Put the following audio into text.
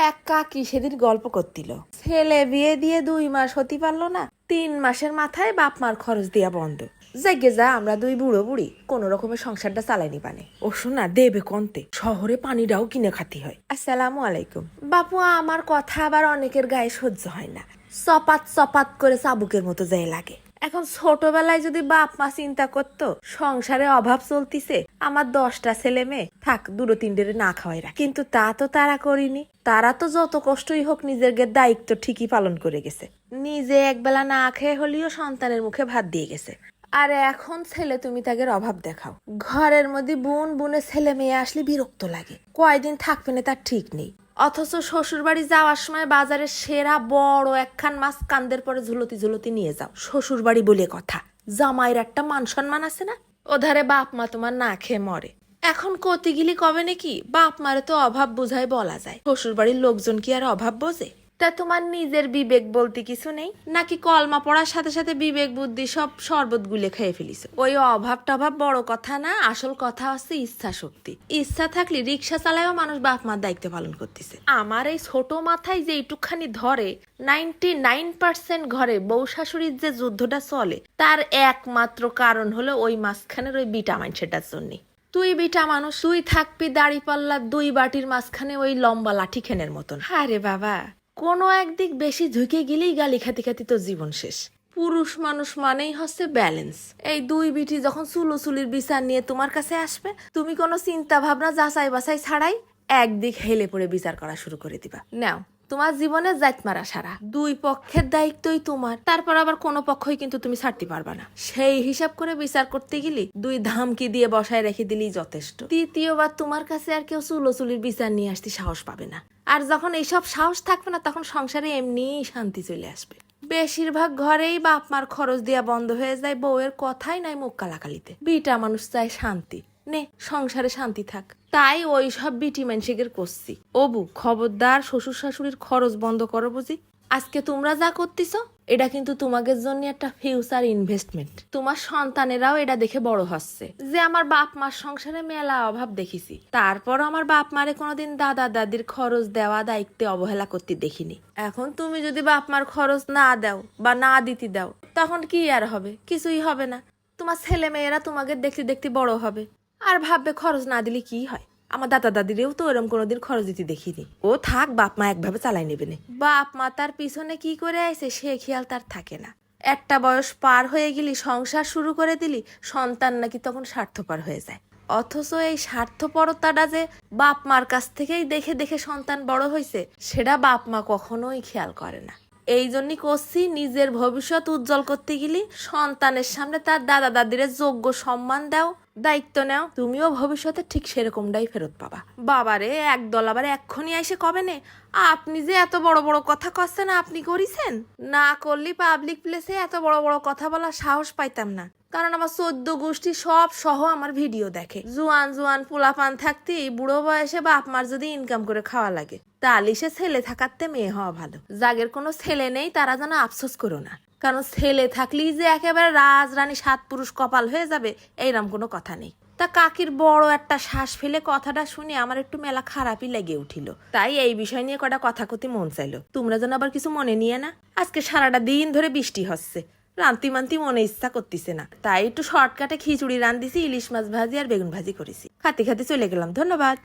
এক কাকি সেদিন গল্প করছিল, ছেলে বিয়ে দিয়ে 2 মাস হতে পারলো না, 3 মাসের মাথায় বাপ মার খরচ দিয়া বন্ধ। জাগে যা আমরা 2 বুড়ো বুড়ি কোন রকমের সংসারটা চালাইনি পানে। ও শোনা দেবে কন্তে, শহরে পানিটাও কিনে খাতি হয়। আসসালামু আলাইকুম। বাপু, আমার কথা আবার অনেকের গায়ে সহ্য হয় না, চপাত চপাত করে চাবুকের মতো যায় লাগে। এখন ছোটবেলায় যদি বাপ মা চিন্তা করতো সংসারে অভাব চলতিছে, আমার 10টা ছেলে মেয়ে থাক 2-3 না খাওয়াই রাখ, কিন্তু তা তো তারা করিনি। তারা তো যত কষ্টই হোক নিজের দায়িত্ব ঠিকই পালন করে গেছে। নিজে একবেলা না খেয়ে হলেও সন্তানের মুখে ভাত দিয়ে গেছে। আর এখন ছেলে তুমি তাদের অভাব দেখাও। ঘরের মধ্যে বুনে ছেলে মেয়ে আসলে বিরক্ত লাগে, কয়দিন থাকবে না তার ঠিক নেই। অথচ শ্বশুর বাড়ি যাওয়ার সময় বাজারে সেরা বড় একখান মাছ কান্দের পরে ঝুলতি ঝুলতি নিয়ে যাও। শ্বশুর বাড়ি বলে কথা, জামাইয়ের একটা মান সম্মান আছে না? ওধারে বাপ মা তোমার না খেয়ে মরে। এখন কতিগিলি কবে নাকি বাপ মারে তো অভাব বোঝাই বলা যায়, শ্বশুর বাড়ির লোকজন কি আর অভাব বোঝে? তা তোমার নিজের বিবেক বলতে কিছু নেই নাকি? কলমা পড়ার সাথে সাথে বিবেক বুদ্ধি সব শরবত গুলে খেয়ে ফেলিস। ওই অভাব টভাব বড় কথা না, আসল কথা হচ্ছে ইচ্ছা শক্তি। ইচ্ছা থাকলে রিক্সা চালায়ও মানুষ বাপ মার দায়িত্ব পালন করতেছে। আমার এই ছোট মাথায় যে এইটুকখানি ধরে 99% ঘরে বউ শাশুড়ির যে যুদ্ধটা চলে, তার একমাত্র কারণ হলো ওই মাঝখানের ওই বিটা মানুষটার জন্য। তুই বিটা মানুষ, তুই থাকবি দাড়ি পাল্লা 2 বাটির মাঝখানে ওই লম্বা লাঠি খেনের মতন। আরে বাবা, কোনো একদিক বেশি ঝুঁকে গেলেই গালি খাতি খাতি তো জীবন শেষ। পুরুষ মানুষ মানেই হচ্ছে ব্যালেন্স। এই 2 বিটি যখন চুলোচুলির বিচার নিয়ে তোমার কাছে আসবে, তুমি কোনো চিন্তা ভাবনা যাচাই বাছাই ছাড়াই একদিক হেলে পড়ে বিচার করা শুরু করে দিবা। নাও তোমার জীবনে জাত মারা সারা 2 পক্ষের দায়িত্বই তোমার। তারপর আবার কোনো পক্ষই কিন্তু তুমি ছাড়তে পারবা না। সেই হিসাব করে বিচার করতে গেলে 2 ধামকি দিয়ে বসায় রেখে দিলেই যথেষ্ট। তৃতীয়বার তোমার কাছে আর কেউ চুলোচুলির বিচার নিয়ে আসতে সাহস পাবে না। আর যখন এইসব সাহস থাকবে না, তখন সংসারে এমনিই শান্তি চলে আসবে। বেশিরভাগ ঘরেই বাপ মার খরচ দেওয়া বন্ধ হয়ে যায় বউয়ের কথাই নাই মুখ কালাকালিতে। বিটা মানুষ চায় শান্তি, নে সংসারে শান্তি থাক। তাই ওই সব বিটি মানুষের করছি। ওবু খবরদার শ্বশুর শাশুড়ির খরচ বন্ধ করো বুঝি। আজকে তোমরা যা করতেছো এটা কিন্তু তোমাদের জন্য একটা ফিউচার ইনভেস্টমেন্ট। তোমার সন্তানেরাও এটা দেখে বড় হচ্ছে যে আমার বাপ মার সংসারে মেলা অভাব দেখেছি, তারপর আমার বাপ মারে কোনোদিন দাদা দাদির খরচ দেওয়া দায়িত্বে অবহেলা করতে দেখিনি। এখন তুমি যদি বাপ মার খরচ না দাও বা না দিতে দাও, তখন কি আর হবে? কিছুই হবে না। তোমার ছেলে মেয়েরা তোমাকে দেখতে দেখতে বড় হবে আর ভাববে খরচ না দিলে কি হয়। আমার দাদা দাদিরেও তো এরকম কোনোদিন খরচ দিতে দেখিনি। ও থাক, বাপ মা একভাবে চালাই নেবে না। বাপ মা তার পিছনে কি করে আইছে সে খেয়াল তার থাকে না। একটা বয়স পার হয়ে গেলি, সংসার শুরু করে দিলি, সন্তান নাকি তখন স্বার্থপর হয়ে যায়। অথচ এই স্বার্থপরতাটা যে বাপ মার কাছ থেকেই দেখে দেখে সন্তান বড় হয়েছে, সেটা বাপ মা কখনোই খেয়াল করে না। এই জন্যই করছি, নিজের ভবিষ্যৎ উজ্জ্বল করতে গেলে সন্তানের সামনে তার দাদা দাদির যোগ্য সম্মান দাও, দায়িত্ব নাও, তুমিও ভবিষ্যতে ঠিক সেরকমটাই ফেরত পাবা। বাবারে একদল আবার এক্ষুনি এসে কবে নে আপনি যে এত বড় বড় কথা করছেন, আপনি করিছেন না? করলে পাবলিক প্লেসে এত বড় বড় কথা বলার সাহস পাইতাম না, কারণ আমার 14 গোষ্ঠী সব সহ আমার ভিডিও দেখে। জুয়ান জুয়ান পোলাপান থাকতে বুড়ো বয়সে বাপ মার যদি ইনকাম করে খাওয়া লাগে, তাহলে সে ছেলে থাকাতে মেয়ে হওয়া ভালো। যাদের কোনো ছেলে নেই তারা যেন আফসোস করো না, কারণ ছেলে থাকলেই যে একেবারে রাজরানী 7 পুরুষ কপাল হয়ে যাবে এইরকম কোনো কথা নেই। তা কাকির বড় একটা শ্বাস ফেলে কথাটা শুনে আমার একটু মেলা খারাপই লেগে উঠিল। তাই এই বিষয় নিয়ে কটা কথা কতি মন চাইলো। তোমরা যেন আবার কিছু মনে নিয়ে না। আজকে সারাটা দিন ধরে বৃষ্টি হচ্ছে, রান্তি মান্তি মনে ইচ্ছা করতেছে না, তাই একটু শর্টকাটে খিচুড়ি রান্ধিছি, ইলিশ মাছ ভাজি আর বেগুন ভাজি করেছি। খাতে খাতে চলে গেলাম। ধন্যবাদ।